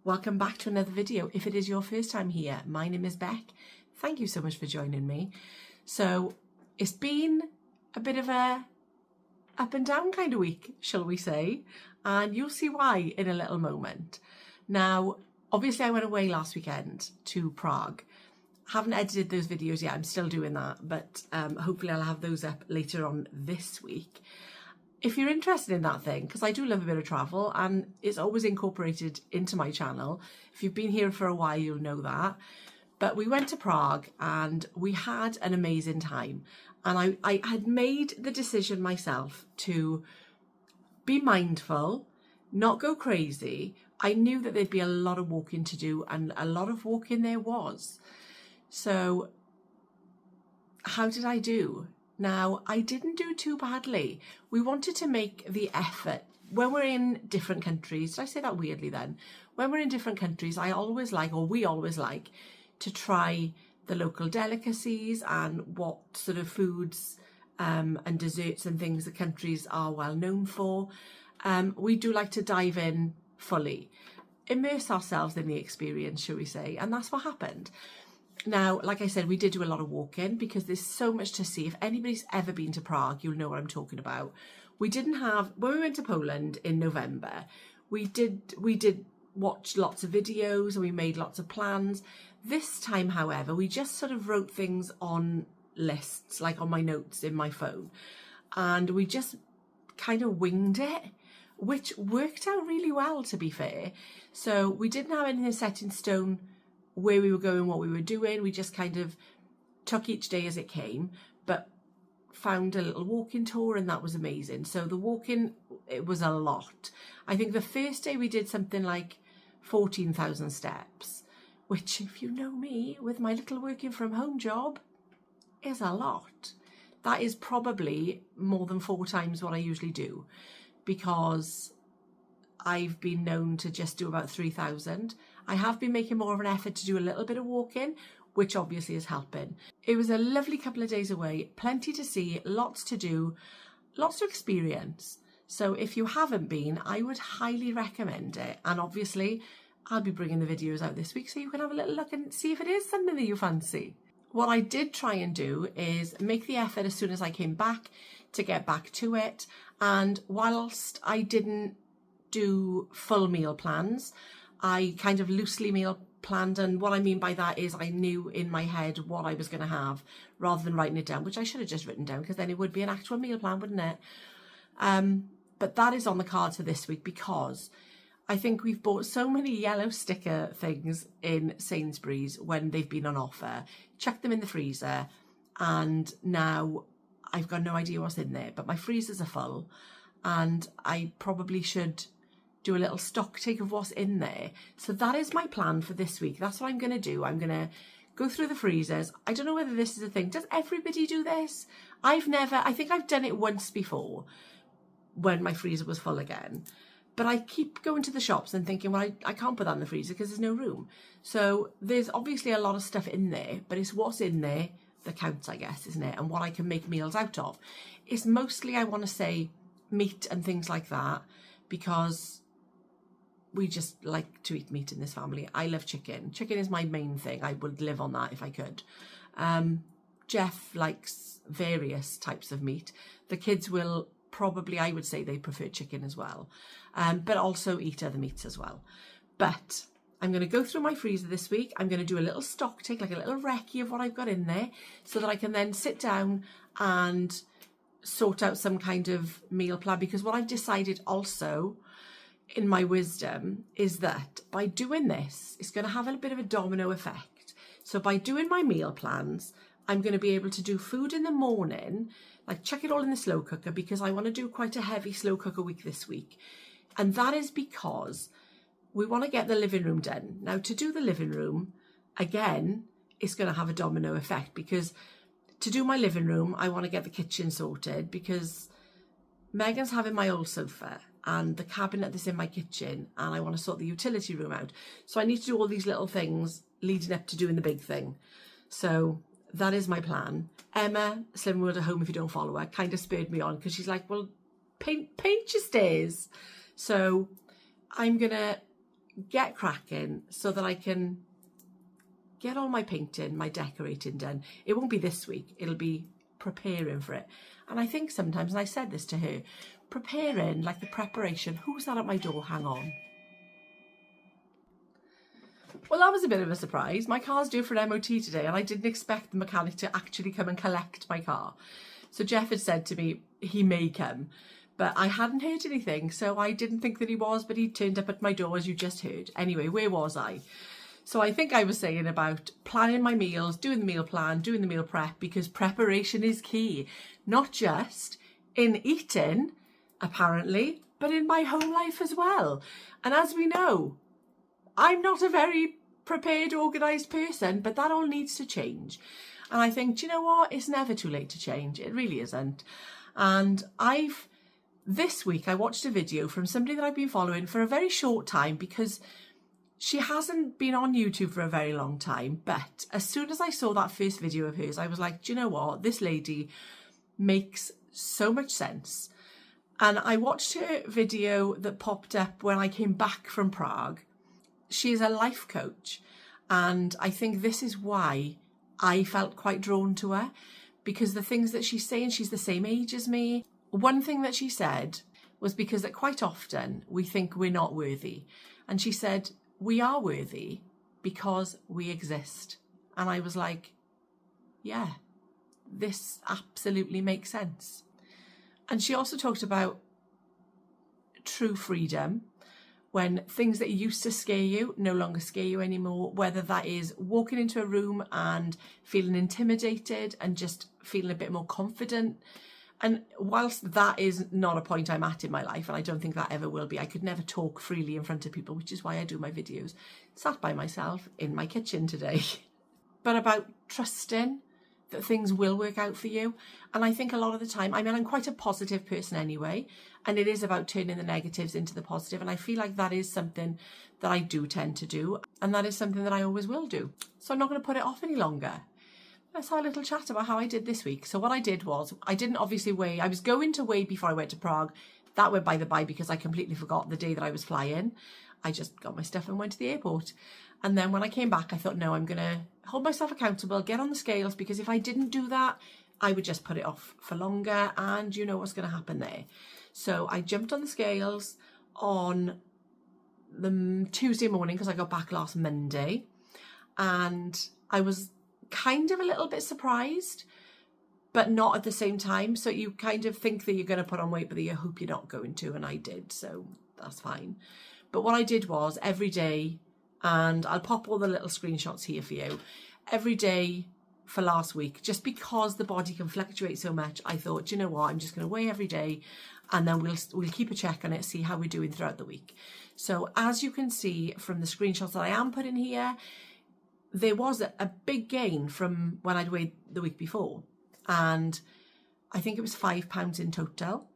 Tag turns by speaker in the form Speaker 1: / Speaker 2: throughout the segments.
Speaker 1: Welcome back to another video. If it is your first time here, my name is Beck. Thank you so much for joining me. So it's been a bit of a up and down kind of week, shall we say, and you'll see why in a little moment. Now, obviously I went away last weekend to Prague. Haven't edited those videos yet, I'm still doing that, but hopefully I'll have those up later on this week. If you're interested in that thing, because I do love a bit of travel and it's always incorporated into my channel. If you've been here for a while, you'll know that. But we went to Prague and we had an amazing time. And I had made the decision myself to be mindful, not go crazy. I knew that there'd be a lot of walking to do, and a lot of walking there was. So how did I do? Now, I didn't do too badly. We wanted to make the effort. When we're in different countries, did I say that weirdly then? When we're in different countries, I always like, or we always like, to try the local delicacies and what sort of foods and desserts and things the countries are well known for. We do like to dive in fully, immerse ourselves in the experience, shall we say, and that's what happened. Now, like I said, we did do a lot of walking because there's so much to see. If anybody's ever been to Prague, you'll know what I'm talking about. We didn't have, when we went to Poland in November, we did watch lots of videos and we made lots of plans. This time, however, we just sort of wrote things on lists, like on my notes in my phone. And we just kind of winged it, which worked out really well, to be fair. So we didn't have anything set in stone where we were going, what we were doing. We just kind of took each day as it came, but found a little walking tour, and that was amazing. So the walking, it was a lot. I think the first day we did something like 14,000 steps, which, if you know me, with my little working from home job, is a lot. That is probably more than 4 times what I usually do, because I've been known to just do about 3,000. I have been making more of an effort to do a little bit of walking, which obviously is helping. It was a lovely couple of days away, plenty to see, lots to do, lots to experience. So if you haven't been, I would highly recommend it. And obviously, I'll be bringing the videos out this week so you can have a little look and see if it is something that you fancy. What I did try and do is make the effort as soon as I came back to get back to it. And whilst I didn't do full meal plans, I kind of loosely meal planned, and what I mean by that is I knew in my head what I was going to have rather than writing it down, which I should have just written down because then it would be an actual meal plan, wouldn't it? But that is on the cards for this week because I think we've bought so many yellow sticker things in Sainsbury's when they've been on offer, chucked them in the freezer, and now I've got no idea what's in there, but my freezers are full and I probably should do a little stock take of what's in there. So that is my plan for this week. That's what I'm going to do. I'm going to go through the freezers. I don't know whether this is a thing. Does everybody do this? I think I've done it once before when my freezer was full again. But I keep going to the shops and thinking, well, I can't put that in the freezer because there's no room. So there's obviously a lot of stuff in there, but it's what's in there that counts, I guess, isn't it? And what I can make meals out of. It's mostly, I want to say, meat and things like that, because we just like to eat meat in this family. I love chicken. Chicken is my main thing. I would live on that if I could. Jeff likes various types of meat. The kids will probably, I would say they prefer chicken as well, but also eat other meats as well. But I'm going to go through my freezer this week. I'm going to do a little stock take, like a little recce of what I've got in there, so that I can then sit down and sort out some kind of meal plan. Because what I've decided also, in my wisdom, is that by doing this, it's going to have a bit of a domino effect. So by doing my meal plans, I'm going to be able to do food in the morning, like chuck it all in the slow cooker, because I want to do quite a heavy slow cooker week this week. And that is because we want to get the living room done. Now, to do the living room, again, it's going to have a domino effect, because to do my living room, I want to get the kitchen sorted, because Megan's having my old sofa and the cabinet that's in my kitchen, and I want to sort the utility room out. So I need to do all these little things leading up to doing the big thing. So that is my plan. Emma, Slim World at Home, if you don't follow her, kind of spurred me on, because she's like, well, paint your stairs. So I'm going to get cracking so that I can get all my painting, my decorating done. It won't be this week, it'll be preparing for it. And I think sometimes, and I said this to her, preparing, like the preparation, who's that at my door? Hang on. Well, that was a bit of a surprise. My car's due for an MOT today and I didn't expect the mechanic to actually come and collect my car. So Jeff had said to me he may come, but I hadn't heard anything, so I didn't think that he was, but he turned up at my door as you just heard. Anyway, where was I? So I think I was saying about planning my meals, doing the meal plan, doing the meal prep, because preparation is key. Not just in eating, apparently, but in my home life as well. And as we know, I'm not a very prepared, organised person, but that all needs to change. And I think, do you know what? It's never too late to change. It really isn't. And this week I watched a video from somebody that I've been following for a very short time, because she hasn't been on YouTube for a very long time. But as soon as I saw that first video of hers, I was like, do you know what? This lady makes so much sense. And I watched her video that popped up when I came back from Prague. She's a life coach. And I think this is why I felt quite drawn to her, because the things that she's saying, she's the same age as me. One thing that she said was because that quite often we think we're not worthy. And she said, we are worthy because we exist. And I was like, yeah, this absolutely makes sense. And she also talked about true freedom, when things that used to scare you no longer scare you anymore, whether that is walking into a room and feeling intimidated and just feeling a bit more confident. And whilst that is not a point I'm at in my life, and I don't think that ever will be, I could never talk freely in front of people, which is why I do my videos sat by myself in my kitchen today. But about trusting that things will work out for you. And I think a lot of the time, I mean, I'm quite a positive person anyway, and it is about turning the negatives into the positive. And I feel like that is something that I do tend to do. And that is something that I always will do. So I'm not going to put it off any longer. Let's have a little chat about how I did this week. So what I did was, I didn't obviously weigh. I was going to weigh before I went to Prague. That went by the by because I completely forgot the day that I was flying. I just got my stuff and went to the airport. And then when I came back, I thought, no, I'm going to hold myself accountable, get on the scales, because if I didn't do that, I would just put it off for longer, and you know what's going to happen there. So I jumped on the scales on the Tuesday morning because I got back last Monday, and I was kind of a little bit surprised, but not at the same time. So you kind of think that you're going to put on weight, but you hope you're not going to, and I did, so that's fine. But what I did was every day, and I'll pop all the little screenshots here for you, every day for last week, just because the body can fluctuate so much, I thought, do you know what, I'm just going to weigh every day, and then we'll keep a check on it, see how we're doing throughout the week. So as you can see from the screenshots that I am putting here, there was a big gain from when I'd weighed the week before, and I think it was 5 pounds in total.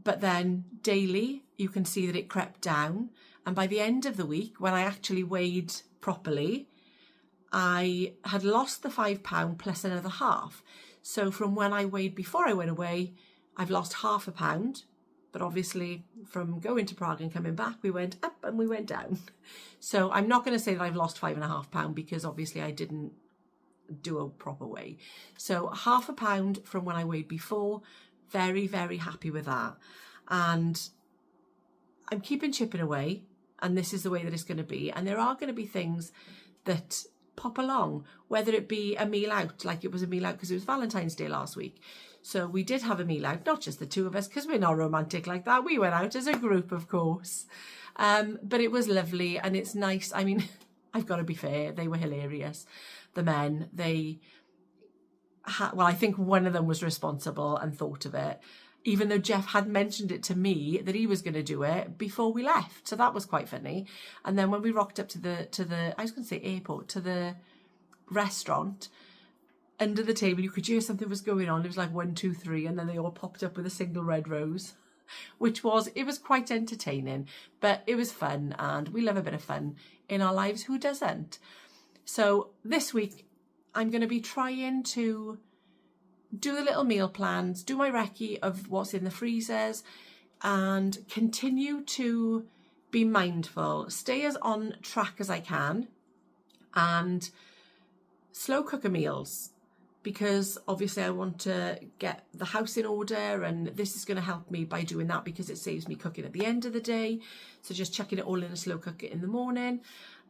Speaker 1: But then daily, you can see that it crept down. And by the end of the week, when I actually weighed properly, I had lost the £5 plus another half. So from when I weighed before I went away, I've lost £0.5 pound. But obviously from going to Prague and coming back, we went up and we went down. So I'm not going to say that I've lost £5.5 pound, because obviously I didn't do a proper weigh. So £0.5 pound from when I weighed before. Very, very happy with that. And I'm keeping chipping away, and this is the way that it's going to be. And there are going to be things that pop along, whether it be a meal out, like it was a meal out because it was Valentine's Day last week. So we did have a meal out, not just the two of us, because we're not romantic like that. We went out as a group, of course. But it was lovely, and it's nice. I mean, I've got to be fair, they were hilarious. The men, well, I think one of them was responsible and thought of it, even though Jeff had mentioned it to me that he was going to do it before we left. So that was quite funny. And then when we rocked up to the I was going to say airport, to the restaurant, under the table, you could hear something was going on. It was like 1, 2, 3, and then they all popped up with a single red rose, it was quite entertaining, but it was fun, and we love a bit of fun in our lives. Who doesn't? So this week, I'm going to be trying to do the little meal plans, do my recce of what's in the freezers, and continue to be mindful, stay as on track as I can, and slow cooker meals, because obviously I want to get the house in order, and this is going to help me by doing that because it saves me cooking at the end of the day. So just chucking it all in a slow cooker in the morning,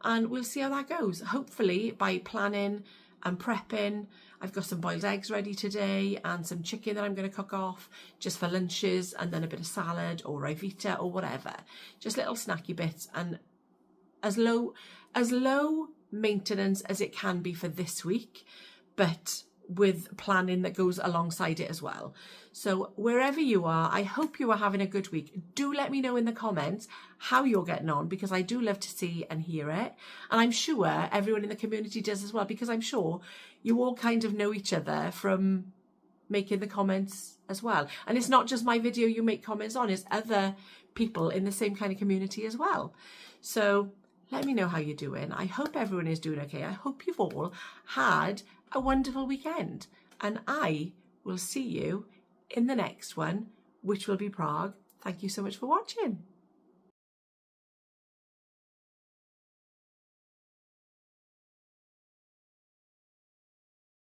Speaker 1: and we'll see how that goes. Hopefully by planning and prepping, I've got some boiled eggs ready today and some chicken that I'm going to cook off just for lunches, and then a bit of salad or Rivita or whatever, just little snacky bits, and as low maintenance as it can be for this week, but with planning that goes alongside it as well. So wherever you are, I hope you are having a good week. Do let me know in the comments how you're getting on, because I do love to see and hear it. And I'm sure everyone in the community does as well, because I'm sure you all kind of know each other from making the comments as well. And it's not just my video you make comments on, it's other people in the same kind of community as well. So let me know how you're doing. I hope everyone is doing okay. I hope you've all had a wonderful weekend, and I will see you in the next one, which will be Prague. Thank you so much for watching.